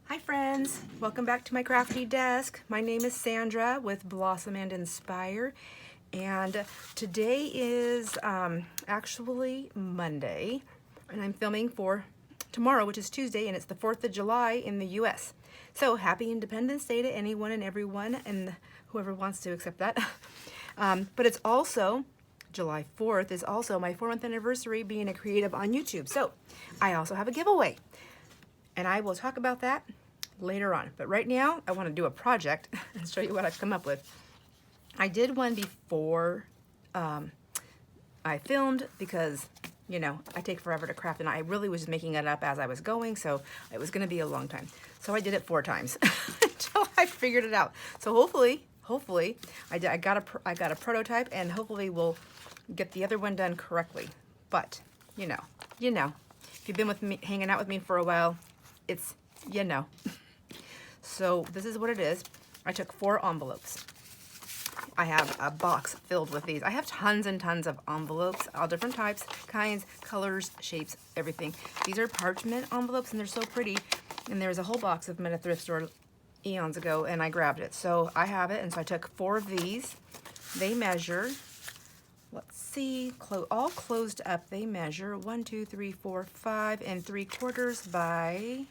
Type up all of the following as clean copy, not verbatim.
Hi friends, welcome back to my crafty desk. My name is Sandra with Blossom and Inspire, and today is actually Monday, and I'm filming for tomorrow, which is Tuesday, and it's the 4th of July in the US. So happy Independence Day to anyone and everyone and whoever wants to accept that. But it's also July 4th is also my 4-month anniversary being a creative on YouTube. So I also have a giveaway, and I will talk about that later on. But right now, I want to do a project and show you what I've come up with. I did one before I filmed because, you know, I take forever to craft, and I really was making it up as I was going, so it was going to be a long time. So I did it 4 times until I figured it out. So hopefully, I got a prototype, and hopefully we'll get the other one done correctly. But you know, if you've been with me, hanging out with me for a while, it's, you know. So this is what it is. I took 4 envelopes. I have a box filled with these. I have tons and tons of envelopes, all different types, kinds, colors, shapes, everything. These are parchment envelopes, and they're so pretty. And there's a whole box of them at a thrift store eons ago, and I grabbed it. So I have it, and so I took 4 of these. They measure, let's see, all closed up. They measure 1, 2, 3, 4, 5 3/4 by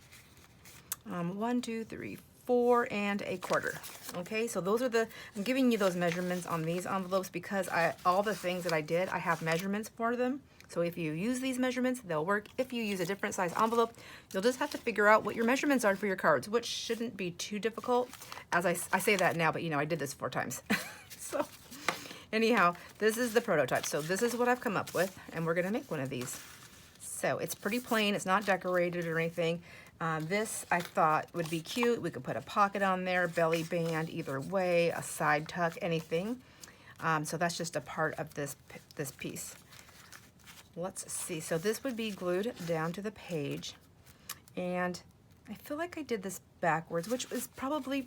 1, 2, 3, 4 1/4. Okay, so those are I'm giving you those measurements on these envelopes because all the things that I did, I have measurements for them. So if you use these measurements, they'll work. If you use a different size envelope, you'll just have to figure out what your measurements are for your cards, which shouldn't be too difficult. As I say that now, but you know, I did this 4 times. So anyhow, this is the prototype. So this is what I've come up with, and we're gonna make one of these. So it's pretty plain, it's not decorated or anything. This I thought would be cute. We could put a pocket on there, belly band, either way, a side tuck, anything. So that's just a part of this piece. Let's see, so this would be glued down to the page, and I feel like I did this backwards, which is probably,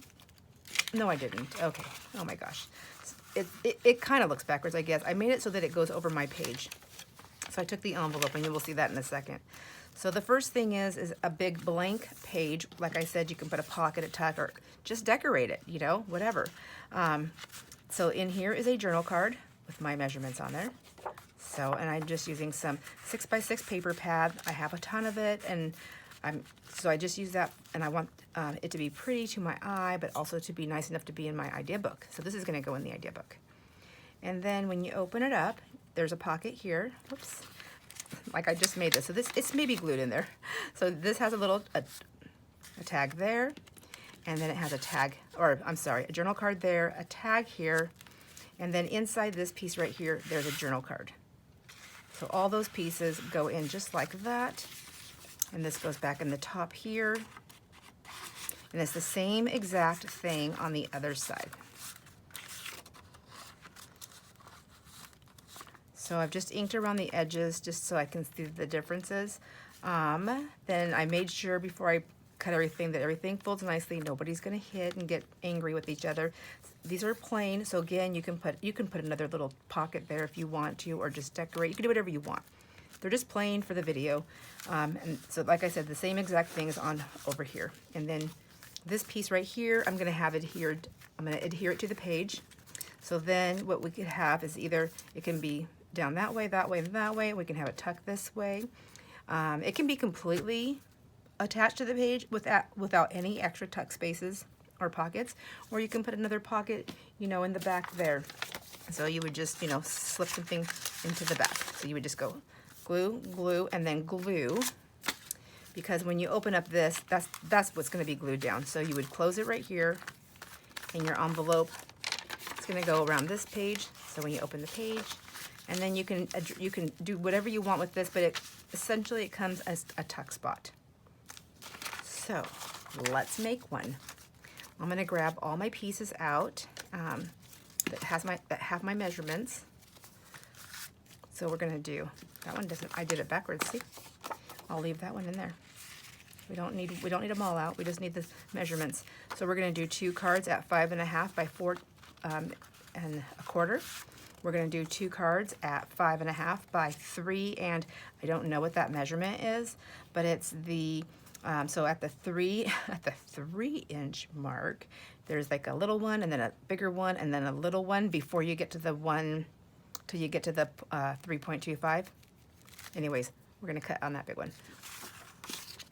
no I didn't, okay, oh my gosh. It kind of looks backwards, I guess. I made it so that it goes over my page. So I took the envelope, and you will see that in a second. So the first thing is a big blank page. Like I said, you can put a pocket, a tuck, or just decorate it, you know, whatever. So in here is a journal card with my measurements on there. So, and I'm just using some 6x6 paper pad. I have a ton of it, and so I just use that, and I want it to be pretty to my eye, but also to be nice enough to be in my idea book. So this is gonna go in the idea book. And then when you open it up, there's a pocket here. Whoops. Like I just made this. So it's maybe glued in there. So this has a tag there, and then it has a tag, or I'm sorry, a journal card there, a tag here, and then inside this piece right here, there's a journal card. So all those pieces go in just like that, and this goes back in the top here, and it's the same exact thing on the other side. So I've just inked around the edges just so I can see the differences. Then I made sure before I cut everything that everything folds nicely. Nobody's gonna hit and get angry with each other. These are plain, so again, you can put another little pocket there if you want to, or just decorate. You can do whatever you want. They're just plain for the video. And so like I said, the same exact thing is on over here. And then this piece right here, I'm gonna have adhered, I'm gonna adhere it to the page. So then what we could have is either, it can be down that way, that way, and that way. We can have it tucked this way. It can be completely attached to the page without any extra tuck spaces or pockets, or you can put another pocket, you know, in the back there. So you would just, you know, slip something into the back. So you would just go glue, glue, and then glue, because when you open up this, that's what's going to be glued down. So you would close it right here, and your envelope, it's going to go around this page. So when you open the page, and then you can do whatever you want with this, but essentially it comes as a tuck spot. So let's make one. I'm gonna grab all my pieces out that have my measurements. So we're gonna do, that one doesn't, I did it backwards, see? I'll leave that one in there. We don't need them all out, we just need the measurements. So we're gonna do 2 cards at 5.5 by 4 1/4. We're going to do 2 cards at 5.5 by 3, and I don't know what that measurement is, but it's the So at the 3-inch mark, there's like a little one and then a bigger one and then a little one before you get to the one, till you get to the 3.25. Anyways, we're gonna cut on that big one.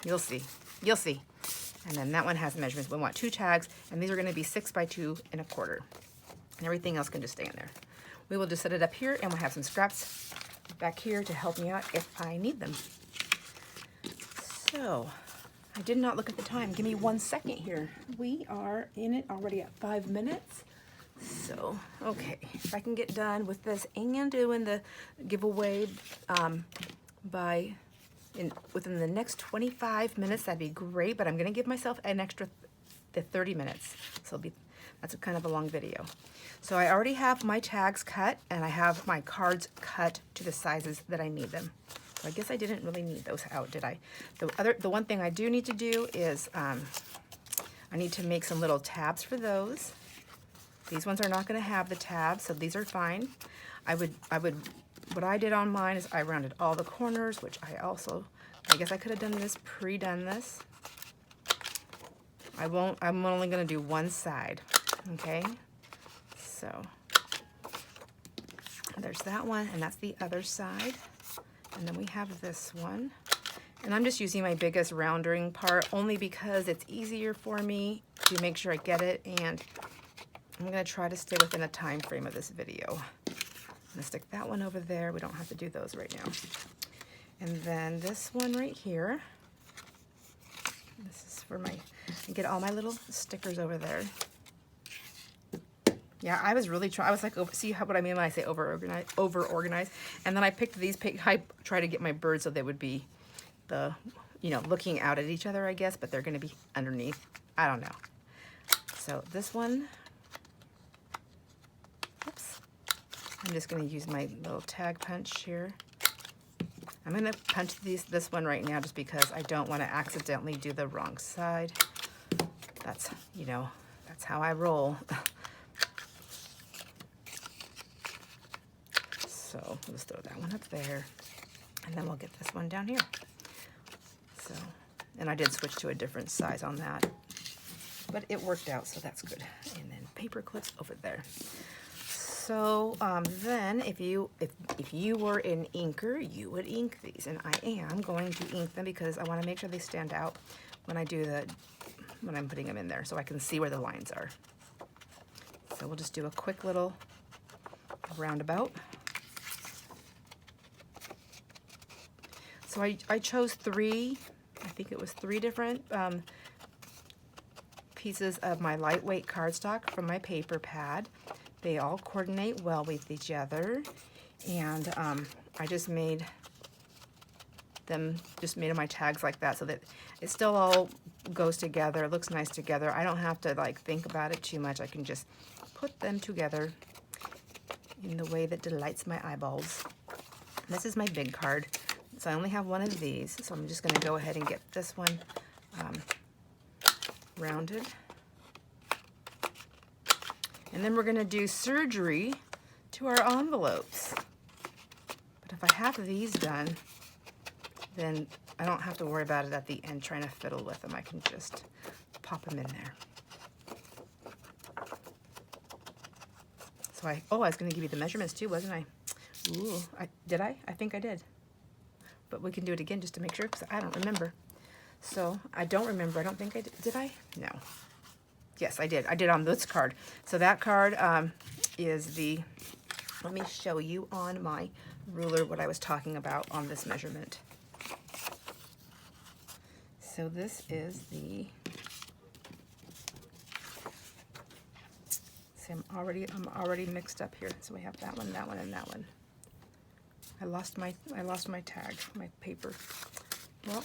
You'll see, you'll see. And then that one has measurements. We want 2 tags, and these are gonna be 6 by 2 1/4. And everything else can just stay in there. We will just set it up here, and we'll have some scraps back here to help me out if I need them. So, I did not look at the time. Give me 1 second here. We are in it already at 5 minutes. So, okay, if I can get done with this and doing the giveaway within the next 25 minutes, that'd be great, but I'm gonna give myself an extra 30 minutes. So that's kind of a long video. So I already have my tags cut, and I have my cards cut to the sizes that I need them. So I guess I didn't really need those out, did I? The one thing I do need to do is I need to make some little tabs for those. These ones are not going to have the tabs, so these are fine. What I did on mine is I rounded all the corners, which I guess I could have pre-done this. I'm only going to do one side, okay? So there's that one, and that's the other side. And then we have this one. And I'm just using my biggest rounding part only because it's easier for me to make sure I get it, and I'm going to try to stay within a time frame of this video. I'm going to stick that one over there. We don't have to do those right now. And then this one right here. This is for get all my little stickers over there. Yeah, I was really trying. I was like, see what I mean when I say over-organized. And then I picked these. I try to get my birds so they would be looking out at each other, I guess, but they're going to be underneath. I don't know. So this one, oops. I'm just going to use my little tag punch here. I'm going to punch this one right now just because I don't want to accidentally do the wrong side. That's how I roll. So we'll just throw that one up there, and then we'll get this one down here. So, and I did switch to a different size on that, but it worked out, so that's good. And then paper clips over there. So then if you were an inker, you would ink these, and I am going to ink them because I want to make sure they stand out when I'm putting them in there, so I can see where the lines are. So we'll just do a quick little roundabout. So I chose I think it was three different pieces of my lightweight cardstock from my paper pad. They all coordinate well with each other, and I just made my tags like that so that it still all goes together. It looks nice together. I don't have to think about it too much. I can just put them together in the way that delights my eyeballs. This is my big card. So I only have one of these, so I'm just going to go ahead and get this one rounded. And then we're going to do surgery to our envelopes. But if I have these done, then I don't have to worry about it at the end trying to fiddle with them. I can just pop them in there. So I was going to give you the measurements too, wasn't I? Ooh, did I? I think I did. But we can do it again just to make sure, because I don't remember. So I don't remember. I don't think I did. Did I? No. Yes, I did. I did on this card. So that card is the, let me show you on my ruler what I was talking about on this measurement. So this is the, see, I'm already mixed up here. So we have that one, and that one. I lost my tag, my paper. Well,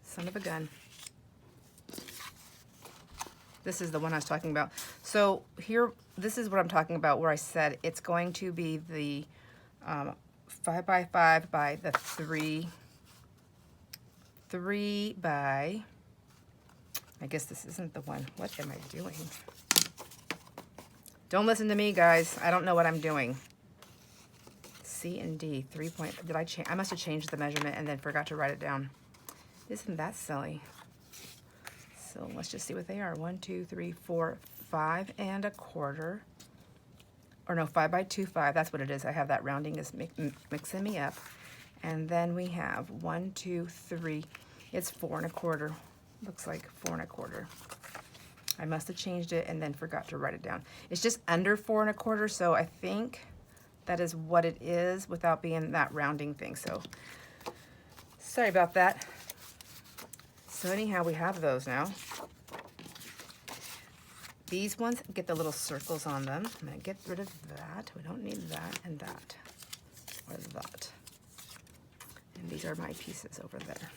son of a gun. This is the one I was talking about. So here, this is what I'm talking about where I said it's going to be the 5 by 5 by the 3 by, I guess this isn't the one. What am I doing? Don't listen to me, guys. I don't know what I'm doing. C and D, 3 point, did I change? I must have changed the measurement and then forgot to write it down. Isn't that silly? So let's just see what they are. 1, 2, 3, 4, 5 1/4. Or no, 5 by 2, 5. That's what it is. I have that rounding is mixing me up. And then we have 1, 2, 3. It's 4 1/4. Looks like 4 1/4. I must have changed it and then forgot to write it down. It's just under 4 1/4, so I think that is what it is without being that rounding thing. So sorry about that. So anyhow, we have those now. These ones get the little circles on them. I'm going to get rid of that. We don't need that and that or that. And these are my pieces over there.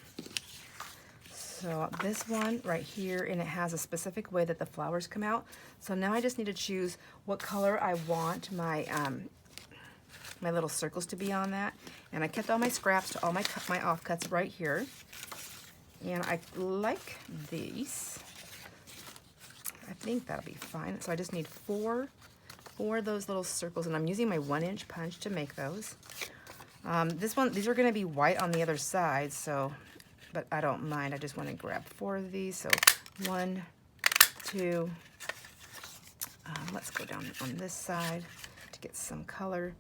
So this one right here, and it has a specific way that the flowers come out. So now I just need to choose what color I want my my little circles to be on that. And I kept all my scraps to all my offcuts right here. And I like these. I think that'll be fine. So I just need four of those little circles, and I'm using my 1-inch punch to make those. These are going to be white on the other side, so, but I don't mind. I just want to grab 4 of these. So 1, 2. Let's go down on this side to get some color.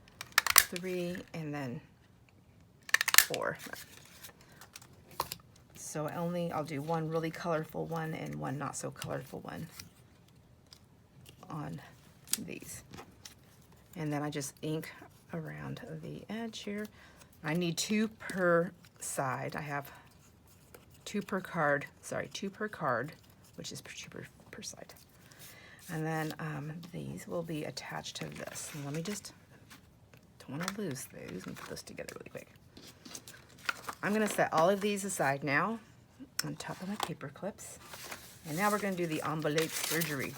3, and then 4. So I'll do one really colorful one and one not so colorful one on these. And then I just ink around the edge here. I need 2 per side. I have 2 per card, which is 2 per side. And then these will be attached to this. And let me just, don't want to lose these, and put those together really quick. I'm going to set all of these aside now on top of my paper clips. And now we're going to do the envelope surgery.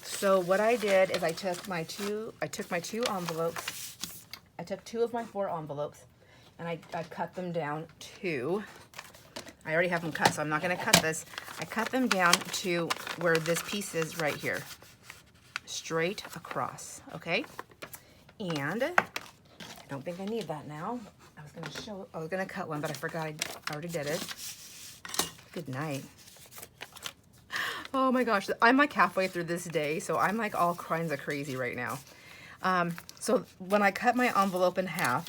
So what I did is I took my 2 envelopes. I took 2 of my 4 envelopes, and I cut them down to, I already have them cut, so I'm not going to cut this. I cut them down to where this piece is right here, straight across, okay? And I don't think I need that now. I was gonna cut one, but I forgot I already did it. Good night. Oh my gosh, I'm like halfway through this day, so I'm like all kinds of crazy right now. So when I cut my envelope in half,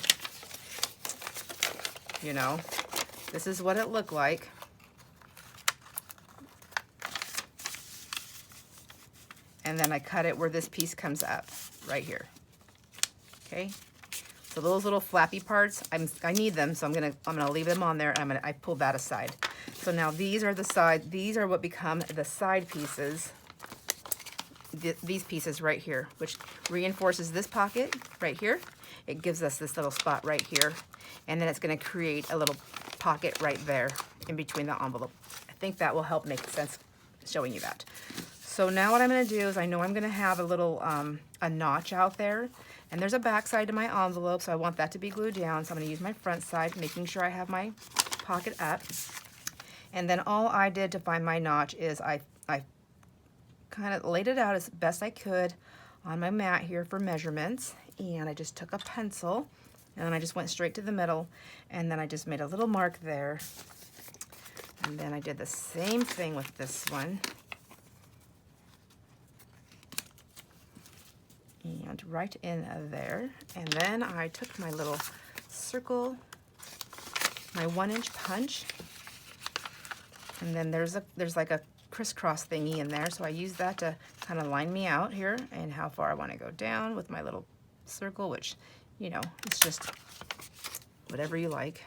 you know, this is what it looked like. And then I cut it where this piece comes up, right here. Okay. So those little flappy parts, I need them, so I'm gonna leave them on there. I pulled that aside. So now these are the side. These are what become the side pieces. These pieces right here, which reinforces this pocket right here. It gives us this little spot right here, and then it's going to create a little pocket right there in between the envelope. I think that will help make sense showing you that. So now what I'm going to do is I know I'm going to have a little a notch out there. And there's a back side to my envelope, so I want that to be glued down. So I'm going to use my front side, making sure I have my pocket up. And then all I did to find my notch is I kind of laid it out as best I could on my mat here for measurements. And I just took a pencil, and then I just went straight to the middle. And then I just made a little mark there. And then I did the same thing with this one. And right in there, and then I took my little circle, my 1-inch punch, and then there's like a crisscross thingy in there, so I use that to kind of line me out here and how far I want to go down with my little circle, which, you know, it's just whatever you like.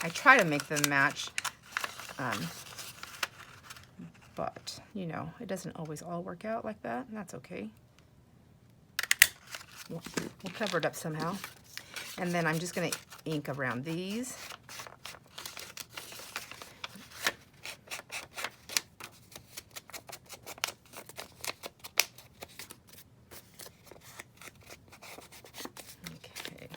I try to make them match, but you know, it doesn't always all work out like that, and that's okay. We'll cover it up somehow. And then I'm just going to ink around these. Okay.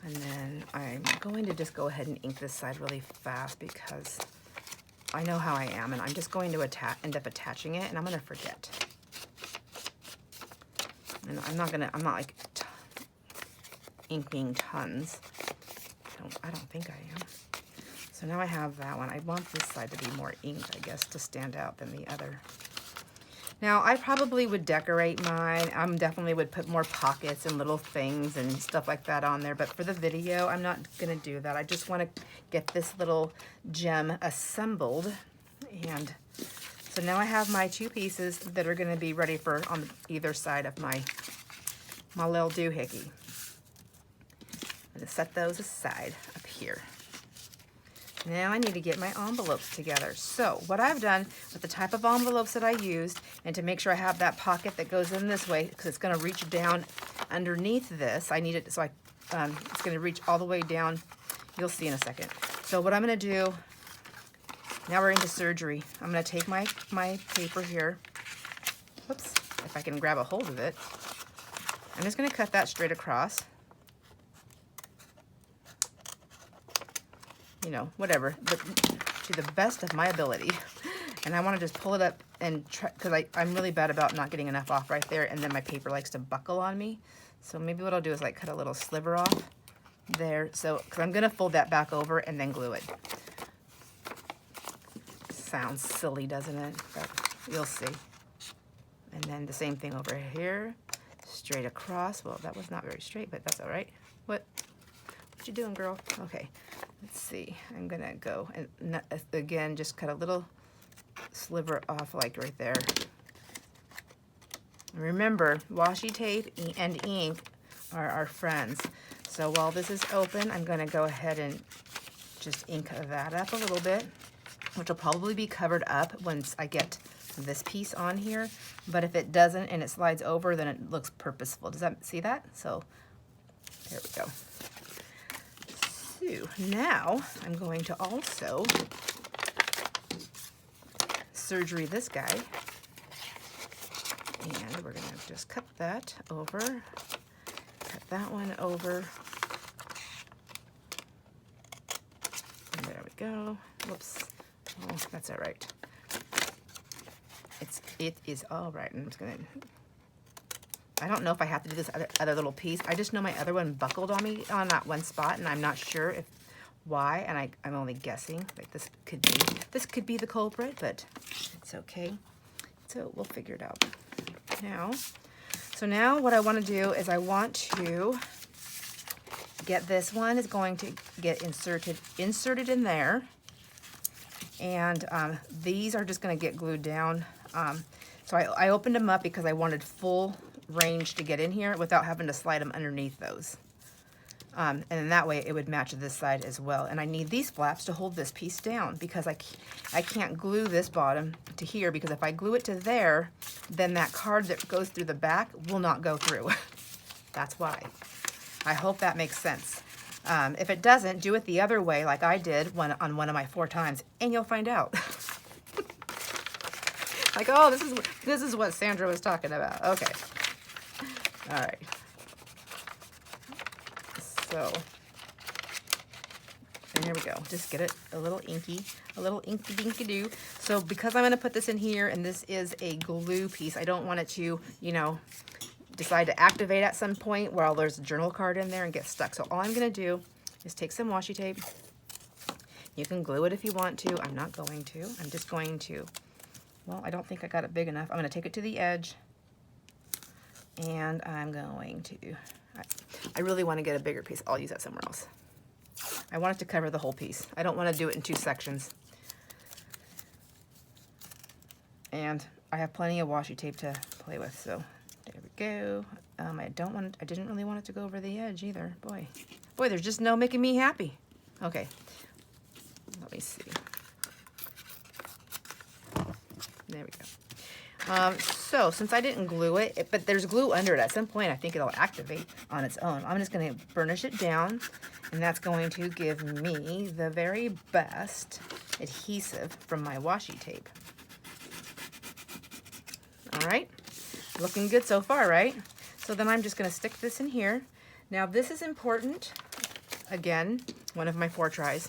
And then I'm going to just go ahead and ink this side really fast because I know how I am, and I'm just going to end up attaching it, and I'm going to forget. And I'm not like inking tons. I I don't think I am. So now I have that one. I want this side to be more inked, I guess, to stand out than the other. Now, I probably would decorate mine. I definitely would put more pockets and little things and stuff like that on there. But for the video, I'm not going to do that. I just want to get this little gem assembled. And so now I have my two pieces that are going to be ready for on either side of my little doohickey. I'm going to set those aside up here. Now I need to get my envelopes together. So what I've done with the type of envelopes that I used, and to make sure I have that pocket that goes in this way, because it's going to reach down underneath this. I need it so it's going to reach all the way down. You'll see in a second. So what I'm going to do, now we're into surgery. I'm going to take my paper here. Whoops, if I can grab a hold of it. I'm just going to cut that straight across. You know, whatever, to the best of my ability. And I want to just pull it up and try, because I'm really bad about not getting enough off right there, and then my paper likes to buckle on me. So maybe what I'll do is like cut a little sliver off there. So, because I'm going to fold that back over and then glue it. Sounds silly, doesn't it? But you'll see. And then the same thing over here, straight across. Well, that was not very straight, but that's all right. What you doing, girl? Okay. Let's see, I'm gonna go and again, just cut a little sliver off like right there. Remember, washi tape and ink are our friends. So while this is open, I'm gonna go ahead and just ink that up a little bit, which will probably be covered up once I get this piece on here. But if it doesn't and it slides over, then it looks purposeful. Does that see that? So there we go. Now I'm going to also surgery this guy, and we're going to just cut that over, cut that one over, and there we go. Whoops. Oh, that's all right. It is all right. I'm just going to, I don't know if I have to do this other little piece. I just know my other one buckled on me on that one spot, and I'm not sure why, and I'm only guessing. Like this could be the culprit, but it's okay. So we'll figure it out. Now what I want to do is I want to get this one is going to get inserted in there, and these are just going to get glued down. So I opened them up because I wanted full range to get in here without having to slide them underneath those. And then that way it would match this side as well. And I need these flaps to hold this piece down because I can't glue this bottom to here, because if I glue it to there, then that card that goes through the back will not go through. That's why. I hope that makes sense. If it doesn't, do it the other way like I did on one of my 4 times, and you'll find out. Like, oh, this is what Sandra was talking about. Okay. All right. So, and here we go. Just get it a little inky dinky doo. So because I'm going to put this in here, and this is a glue piece, I don't want it to, you know, decide to activate at some point while there's a journal card in there and get stuck. So all I'm going to do is take some washi tape. You can glue it if you want to. I'm not going to. I'm just going to, well, I don't think I got it big enough. I'm going to take it to the edge, and I'm going to, I really want to get a bigger piece. I'll use that somewhere else. I want it to cover the whole piece. I don't want to do it in 2 sections. And I have plenty of washi tape to play with, so there we go. I didn't really want it to go over the edge either. Boy, there's just no making me happy. Okay, let me see. There we go. So since I didn't glue it, but there's glue under it, at some point I think it'll activate on its own. I'm just going to burnish it down, and that's going to give me the very best adhesive from my washi tape. All right, looking good so far, right? So then I'm just going to stick this in here. Now this is important. Again, one of my 4 tries.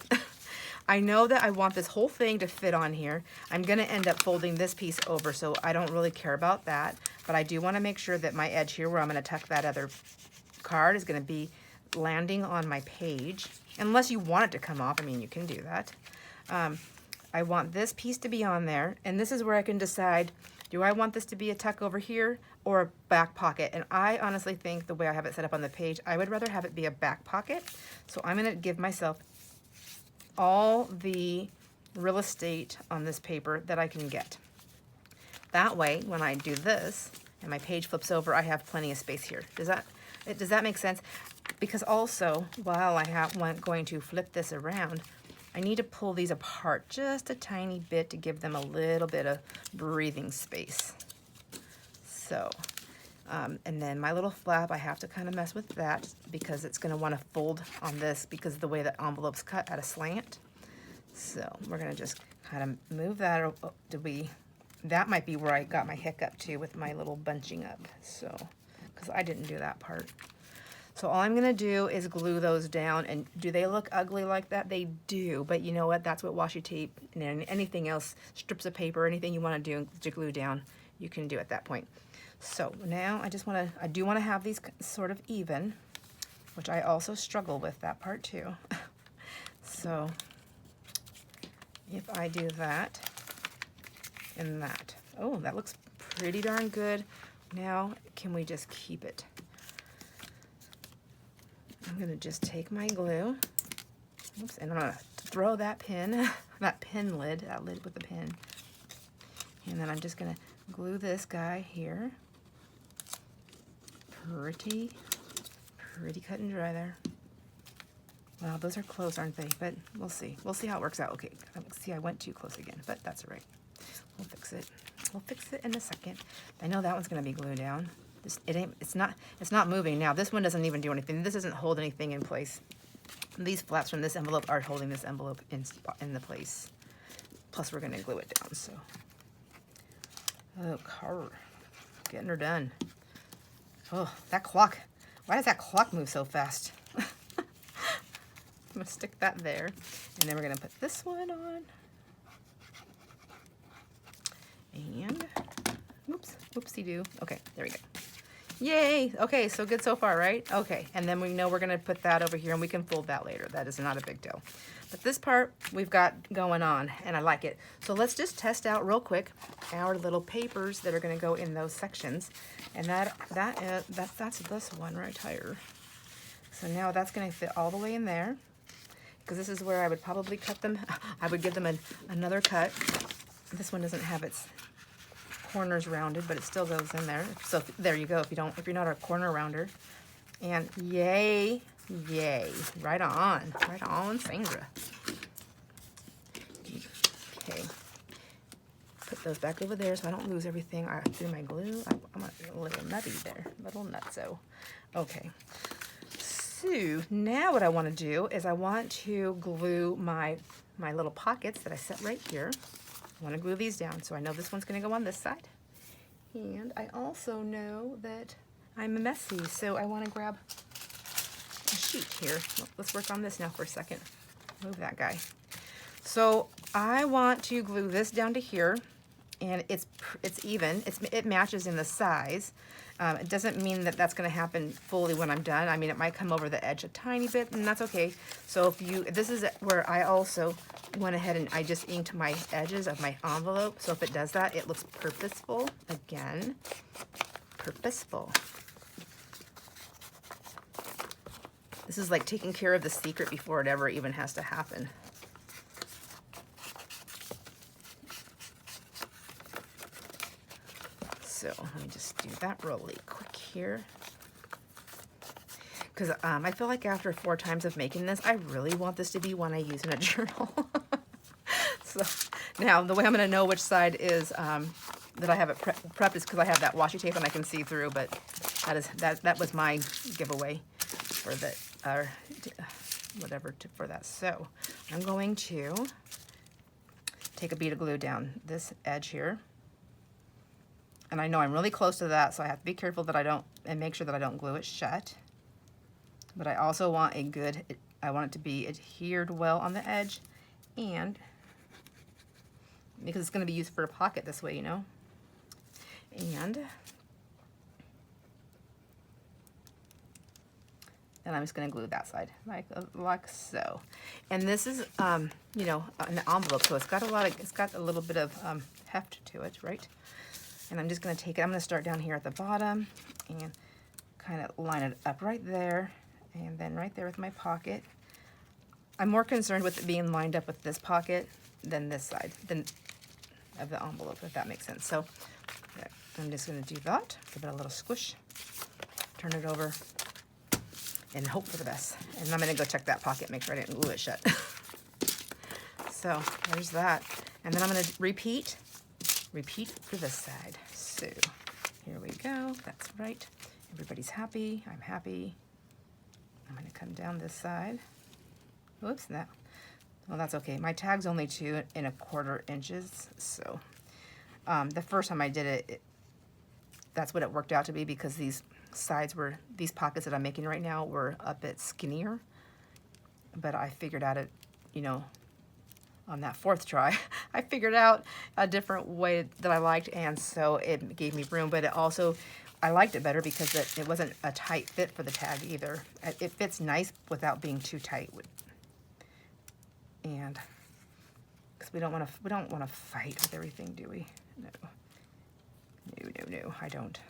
I know that I want this whole thing to fit on here. I'm going to end up folding this piece over, so I don't really care about that. But I do want to make sure that my edge here, where I'm going to tuck that other card, is going to be landing on my page. unless you want it to come off. I mean, you can do that. I want this piece to be on there, and this is where I can decide, do I want this to be a tuck over here or a back pocket? And I honestly think the way I have it set up on the page, I would rather have it be a back pocket. So I'm gonna give myself all the real estate on this paper that I can get. That way, when I do this and my page flips over, I have plenty of space here. Does that make sense? Because also, while I'm going to flip this around, I need to pull these apart just a tiny bit to give them a little bit of breathing space. So, and then my little flap, I have to kind of mess with that because it's going to want to fold on this because of the way the envelope's cut at a slant. So we're going to just kind of move that. Or that might be where I got my hiccup too with my little bunching up. So, because I didn't do that part. So all I'm gonna do is glue those down, and do they look ugly like that? They do, but you know what? That's what washi tape and anything else, strips of paper, anything you wanna do to glue down, you can do at that point. So now I do wanna have these sort of even, which I also struggle with that part too. So if I do that and that, oh, that looks pretty darn good. Now, can we just keep it? I'm gonna just take my glue, oops, and I'm gonna throw that pin, that lid with the pin, and then I'm just gonna glue this guy here. Pretty cut and dry there. Wow, those are close, aren't they? But we'll see. We'll see how it works out. Okay, see, I went too close again, but that's all right. We'll fix it. We'll fix it in a second. I know that one's gonna be glued down. It's not moving now. This one doesn't even do anything. This doesn't hold anything in place. These flaps from this envelope are holding this envelope in the place. Plus we're gonna glue it down, so. Oh, car, getting her done. Oh, that clock. Why does that clock move so fast? I'm gonna stick that there, and then we're gonna put this one on. And, oops, whoopsie-doo. Okay, there we go. Yay! Okay, so good so far, right? Okay, and then we know we're gonna put that over here, and we can fold that later. That is not a big deal. But this part we've got going on, and I like it. So let's just test out real quick our little papers that are gonna go in those sections. And that's this one right here. So now that's gonna fit all the way in there, because this is where I would probably cut them. I would give them another cut. This one doesn't have its corners rounded, but it still goes in there. So there you go. If you're not a corner rounder, and yay, right on, Sandra. Okay, put those back over there so I don't lose everything. I threw my glue. I'm a little nutty there, little nutso. Okay. So now what I want to do is I want to glue my little pockets that I set right here. I want to glue these down, so I know this one's going to go on this side. And I also know that I'm messy, so I want to grab a sheet here. Let's work on this now for a second. Move that guy. So I want to glue this down to here, and it's even. It matches in the size. It doesn't mean that that's going to happen fully when I'm done. I mean, it might come over the edge a tiny bit, and that's okay. So this is where I also went ahead and I just inked my edges of my envelope. So if it does that, it looks purposeful. Again, purposeful. This is like taking care of the secret before it ever even has to happen. So let me just do that really quick here. Because I feel like after 4 times of making this, I really want this to be one I use in a journal. So now the way I'm going to know which side is that I have it prepped is because I have that washi tape and I can see through. But that was my giveaway for the for that. So I'm going to take a bead of glue down this edge here. And I know I'm really close to that, so I have to be careful that I don't, and make sure that I don't glue it shut. But I also want I want it to be adhered well on the edge, and because it's going to be used for a pocket this way, you know. And and I'm just going to glue that side like so. And this is, you know, an envelope, so it's got a little bit of heft to it, right? And I'm just going to take it. I'm going to start down here at the bottom and kind of line it up right there, and then right there with my pocket. I'm more concerned with it being lined up with this pocket than this side of the envelope, if that makes sense. So I'm just going to do that, give it a little squish, turn it over, and hope for the best. And I'm going to go check that pocket, make sure I didn't glue it shut. So there's that. And then I'm going to repeat for this side. So here we go. That's right. Everybody's happy. I'm happy. I'm going to come down this side. Whoops, well, that's okay. My tag's only 2 1/4 inches, so the first time I did it, that's what it worked out to be, because these pockets that I'm making right now were a bit skinnier, but I figured out it, you know, on that 4th try, I figured out a different way that I liked, and so it gave me room, but it also, I liked it better because it wasn't a tight fit for the tag either. It fits nice without being too tight. And because we don't want to fight with everything, do we? No, I don't.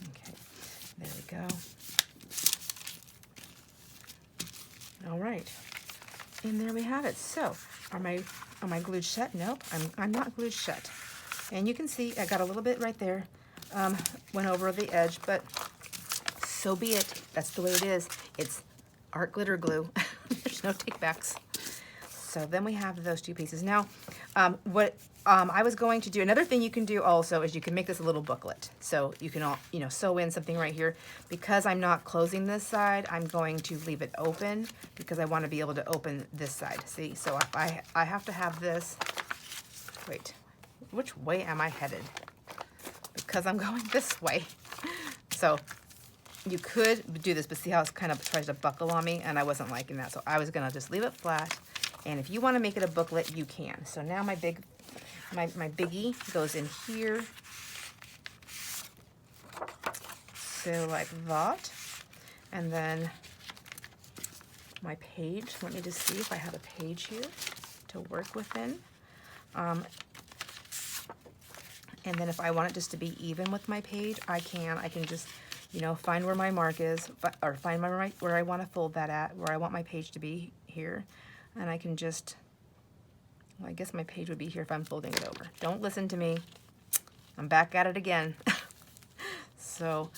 Okay, there we go. All right, and there we have it. So, am I glued shut? Nope, I'm not glued shut. And you can see I got a little bit right there, went over the edge, but so be it. That's the way it is. It's art glitter glue. There's no takebacks. So then we have those 2 pieces. Now, what I was going to do, another thing you can do also is you can make this a little booklet. So you can all, you know, sew in something right here. Because I'm not closing this side, I'm going to leave it open because I want to be able to open this side. See, so if I have to have this, wait, which way am I headed? Because I'm going this way. So you could do this, but see how it kind of tries to buckle on me, and I wasn't liking that. So I was gonna just leave it flat, and if you wanna make it a booklet, you can. So now my biggie goes in here. So like that. And then my page, let me just see if I have a page here to work within. And then if I want it just to be even with my page, I can just, you know, find where my mark is, or find where I want to fold that at, where I want my page to be here. And I can just, well, I guess my page would be here if I'm folding it over. Don't listen to me. I'm back at it again. So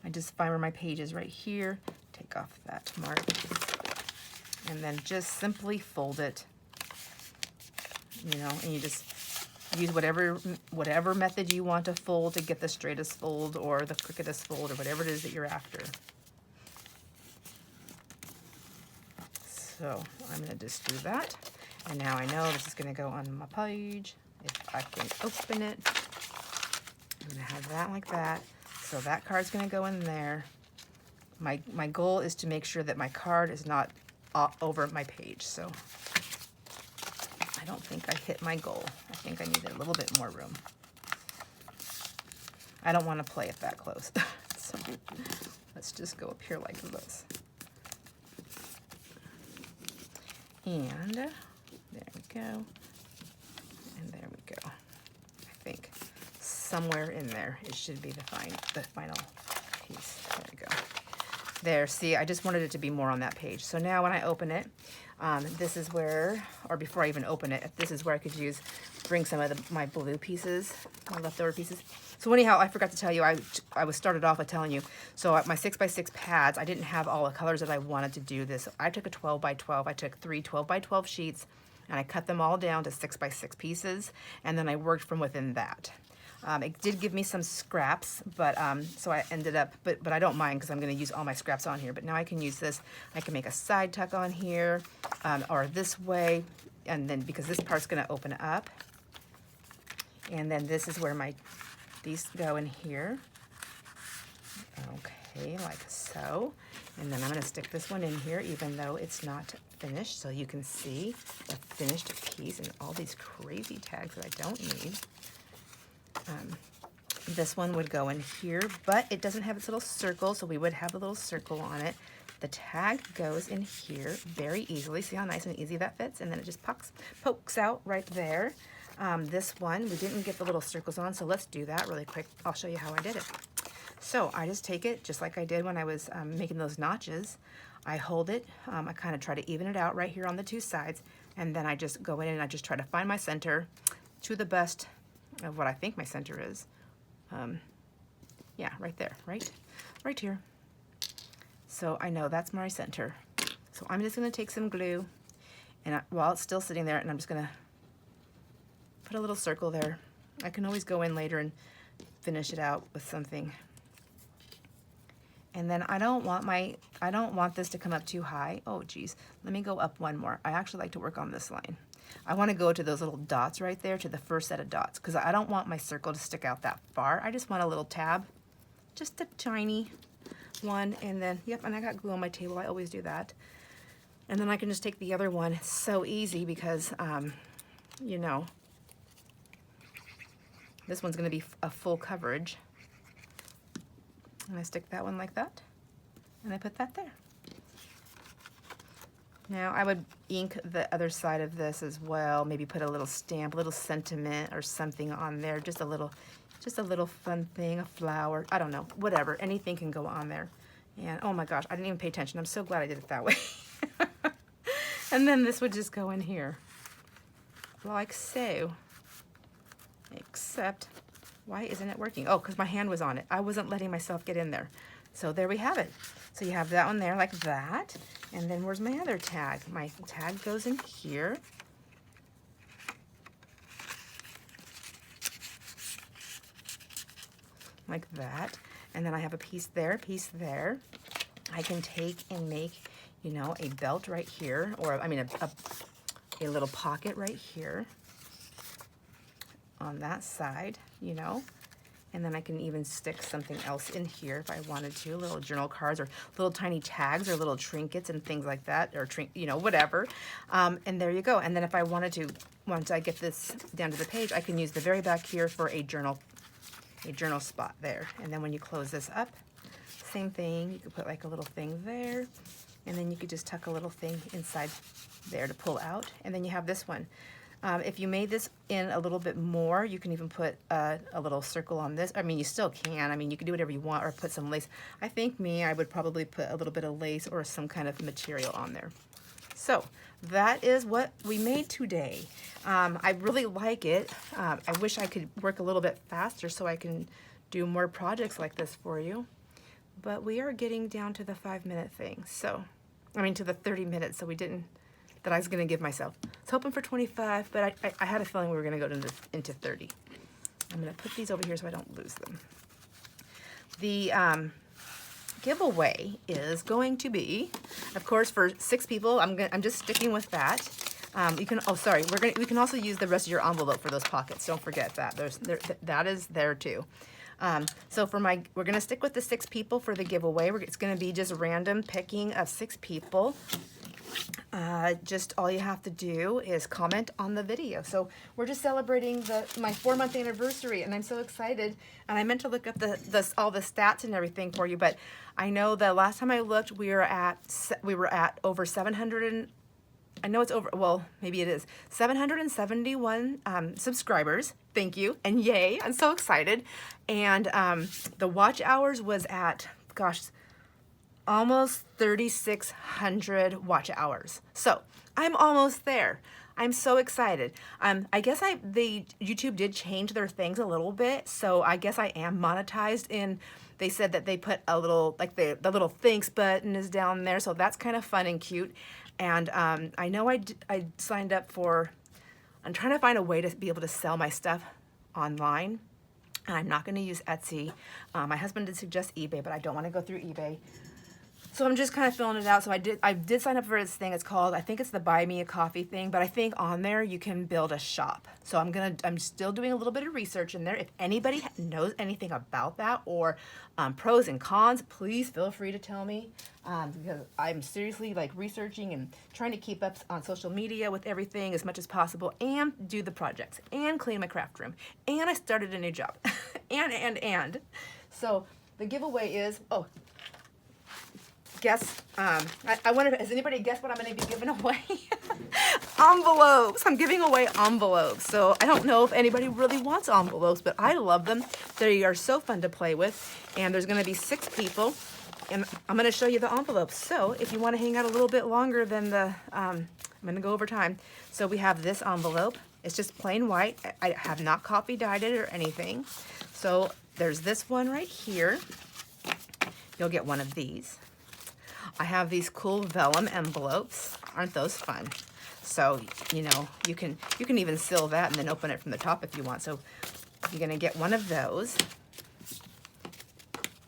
I just find where my page is right here, take off that mark, and then just simply fold it, you know, and you just use whatever method you want to fold to get the straightest fold or the crookedest fold or whatever it is that you're after. So I'm going to just do that. And now I know this is going to go on my page. If I can open it, I'm going to have that like that. So that card's going to go in there. My goal is to make sure that my card is not over my page. So I don't think I hit my goal. I think I needed a little bit more room. I don't want to play it that close. So let's just go up here like this. And there we go. And there we go. I think somewhere in there it should be the final piece. There we go. There, see, I just wanted it to be more on that page. So now when I open it, this is where, or before I even open it, this is where I could bring some of my blue pieces, my leftover pieces. So anyhow, I forgot to tell you, I was started off with telling you, so my 6x6 pads, I didn't have all the colors that I wanted to do this. I took a 12x12, I took 3 12x12 sheets, and I cut them all down to 6x6 pieces, and then I worked from within that. It did give me some scraps, but so I ended up, but I don't mind because I'm going to use all my scraps on here. But now I can use this. I can make a side tuck on here, or this way, and then because this part's going to open up, and then this is where these go in here. Okay, like so. And then I'm going to stick this one in here, even though it's not finished, so you can see the finished piece and all these crazy tags that I don't need. This one would go in here, but it doesn't have its little circle, so we would have a little circle on it. The tag goes in here very easily. See how nice and easy that fits? And then it just pokes out right there. This one, we didn't get the little circles on, so let's do that really quick. I'll show you how I did it. So I just take it, just like I did when I was making those notches. I hold it, I kind of try to even it out right here on the two sides, and then I just go in and I just try to find my center to the best of what I think my center is. Yeah, right there, right here. So I know that's my center. So I'm just gonna take some glue, and while it's still sitting there, and I'm just gonna put a little circle there. I can always go in later and finish it out with something. And then I don't want this to come up too high. Oh geez, let me go up one more. I actually like to work on this line. I want to go to those little dots right there, to the first set of dots, because I don't want my circle to stick out that far. I just want a little tab, just a tiny one, and then, yep, and I got glue on my table. I always do that. And then I can just take the other one. It's so easy because, you know, this one's going to be a full coverage. And I stick that one like that, and I put that there. Now I would ink the other side of this as well, maybe put a little stamp, a little sentiment or something on there, just a little fun thing, a flower, I don't know, whatever, anything can go on there. And oh my gosh, I didn't even pay attention. I'm so glad I did it that way. And then this would just go in here, like so, except, why isn't it working? Oh, because my hand was on it. I wasn't letting myself get in there. So there we have it. So you have that one there like that. And then where's my other tag? My tag goes in here. Like that. And then I have a piece there, piece there. I can take and make, you know, a belt right here, or I mean a little pocket right here on that side, you know. And then I can even stick something else in here if I wanted to, little journal cards or little tiny tags or little trinkets and things like that, or you know, whatever. And there you go. And then if I wanted to, once I get this down to the page, I can use the very back here for a journal spot there. And then when you close this up, same thing. You could put like a little thing there, and then you could just tuck a little thing inside there to pull out. And then you have this one. If you made this in a little bit more, you can even put a little circle on this. I mean, you still can. I mean, you can do whatever you want, or put some lace. I think I would probably put a little bit of lace or some kind of material on there. So that is what we made today. I really like it. I wish I could work a little bit faster so I can do more projects like this for you. But we are getting down to the 5-minute thing. So, I mean, to the 30 minutes. So we didn't. That I was going to give myself. I was hoping for 25, but I had a feeling we were going to go into 30. I'm going to put these over here so I don't lose them. The giveaway is going to be, of course, for 6 people. I'm just sticking with that. You can. Oh, sorry. We can also use the rest of your envelope for those pockets. Don't forget that. That is there too. So we're going to stick with the 6 people for the giveaway. It's going to be just random picking of 6 people. Just all you have to do is comment on the video. So we're just celebrating my 4-month anniversary, and I'm so excited. And I meant to look up all the stats and everything for you, but I know the last time I looked, we were at over 700. I know it's over. Well, maybe it is 771 subscribers. Thank you, and yay! I'm so excited. And the watch hours was at, gosh, almost 3,600 watch hours. So I'm almost there. I'm so excited. I guess the YouTube did change their things a little bit, so I guess I am monetized. They said that they put a little, like the little thanks button is down there, so that's kind of fun and cute. And I know I signed up for. I'm trying to find a way to be able to sell my stuff online. And I'm not going to use Etsy. My husband did suggest eBay, but I don't want to go through eBay. So I'm just kind of filling it out. So I did sign up for this thing. It's called, I think it's the Buy Me a Coffee thing, but I think on there you can build a shop. So I'm still doing a little bit of research in there. If anybody knows anything about that or pros and cons, please feel free to tell me, because I'm seriously like researching and trying to keep up on social media with everything as much as possible, and do the projects and clean my craft room. And I started a new job. and. So the giveaway is, oh, guess, I wonder, has anybody guessed what I'm going to be giving away? Envelopes. I'm giving away envelopes. So I don't know if anybody really wants envelopes, but I love them. They are so fun to play with. And there's going to be 6 people, and I'm going to show you the envelopes. So if you want to hang out a little bit longer than the, I'm going to go over time. So we have this envelope. It's just plain white. I have not copy dyed it or anything. So there's this one right here. You'll get one of these. I have these cool vellum envelopes. Aren't those fun? So, you know, you can even seal that and then open it from the top if you want. So you're gonna get one of those.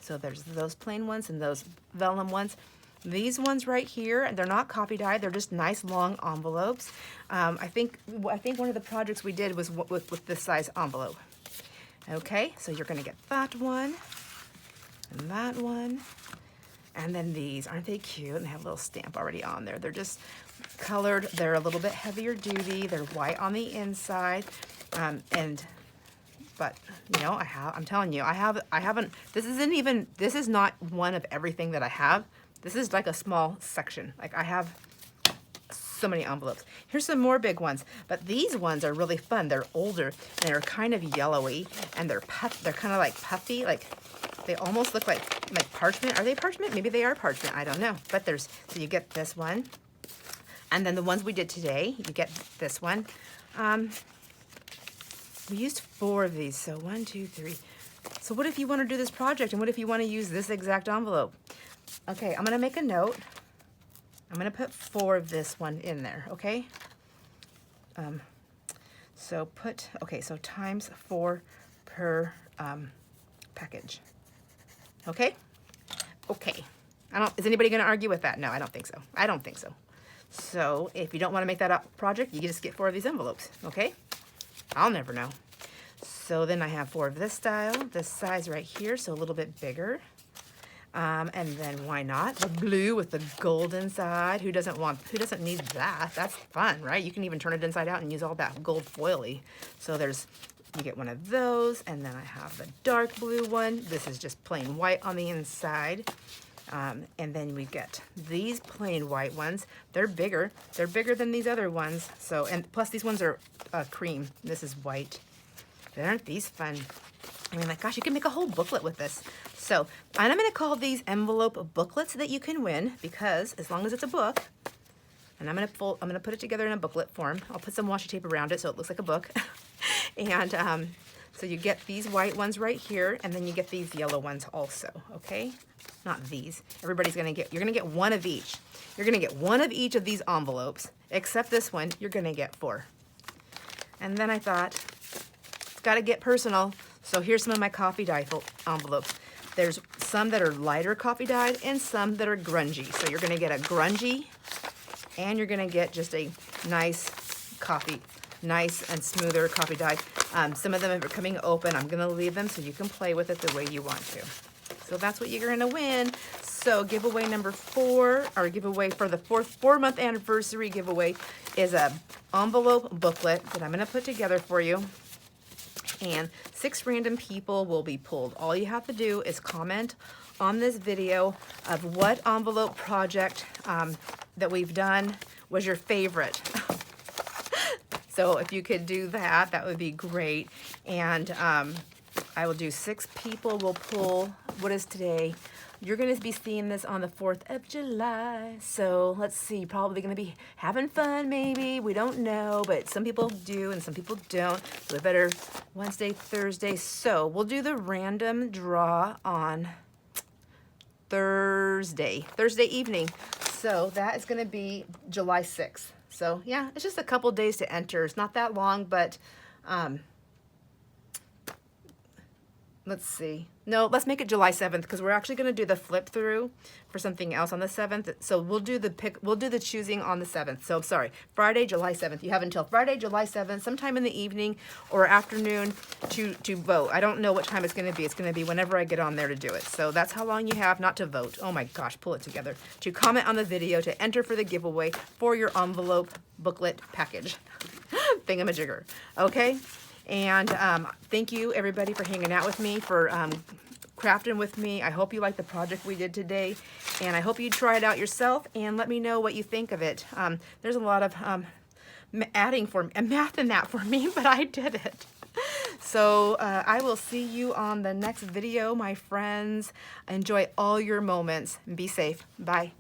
So there's those plain ones and those vellum ones. These ones right here, they're not copy dyed, they're just nice long envelopes. I think one of the projects we did was with this size envelope. Okay, so you're gonna get that one and that one. And then these, aren't they cute? And they have a little stamp already on there. They're just colored. They're a little bit heavier duty. They're white on the inside. But you know, I'm telling you, I haven't, this is not one of everything that I have. This is like a small section. Like I have so many envelopes. Here's some more big ones, but these ones are really fun. They're older and they're kind of yellowy, and they're kind of like puffy, like they almost look like parchment. Are they parchment? Maybe they are parchment. I don't know. But so you get this one. And then the ones we did today, you get this one. We used 4 of these. So 1, 2, 3. So what if you want to do this project, and what if you want to use this exact envelope? Okay, I'm going to make a note. I'm going to put 4 of this one in there, okay? So times 4 per package. Okay? Okay. Is anybody going to argue with that? No, I don't think so. I don't think so. So if you don't want to make that up project, you can just get 4 of these envelopes. Okay? I'll never know. So then I have 4 of this style, this size right here, so a little bit bigger. And then why not? The blue with the gold inside. Who doesn't need that? That's fun, right? You can even turn it inside out and use all that gold foily. So you get one of those, and then I have the dark blue one. This is just plain white on the inside. And then we get these plain white ones. They're bigger. They're bigger than these other ones. So, and plus these ones are cream. This is white. Aren't these fun? I mean, like, gosh, you can make a whole booklet with this. So, and I'm going to call these envelope booklets that you can win, because as long as it's a book, and I'm going to put it together in a booklet form. I'll put some washi tape around it so it looks like a book. And so you get these white ones right here, and then you get these yellow ones also, okay? Not these. You're going to get one of each. You're going to get one of each of these envelopes, except this one, you're going to get 4. And then I thought, it's got to get personal. So here's some of my coffee dye envelopes. There's some that are lighter coffee dyed and some that are grungy. So you're going to get a grungy, and you're going to get just a nice and smoother coffee dye. Some of them are coming open. I'm going to leave them so you can play with it the way you want to. So that's what you're going to win. So giveaway number 4, or giveaway for the 4-month anniversary giveaway, is a envelope booklet that I'm going to put together for you. And 6 random people will be pulled. All you have to do is comment on this video of what envelope project that we've done was your favorite. So if you could do that, that would be great. And I will do 6 people will pull. What is today? You're going to be seeing this on the 4th of July. So let's see, probably going to be having fun maybe. We don't know, but some people do and some people don't. So we better Wednesday, Thursday. So we'll do the random draw on Thursday evening. So that is going to be July 6th. So yeah, it's just a couple days to enter. It's not that long, but let's see. No, let's make it July 7th because we're actually going to do the flip through for something else on the 7th. So we'll do the choosing on the 7th. So sorry, Friday, July 7th. You have until Friday, July 7th, sometime in the evening or afternoon to vote. I don't know what time it's going to be. It's going to be whenever I get on there to do it. So that's how long you have, not to vote. Oh my gosh, pull it together. To comment on the video, to enter for the giveaway for your envelope booklet package. Thingamajigger. Okay? And thank you everybody for hanging out with me, for crafting with me. I hope you like the project we did today, and I hope you try it out yourself and let me know what you think of it. There's a lot of math in that for me, but I did it. So I will see you on the next video, my friends. Enjoy all your moments. Be safe. Bye.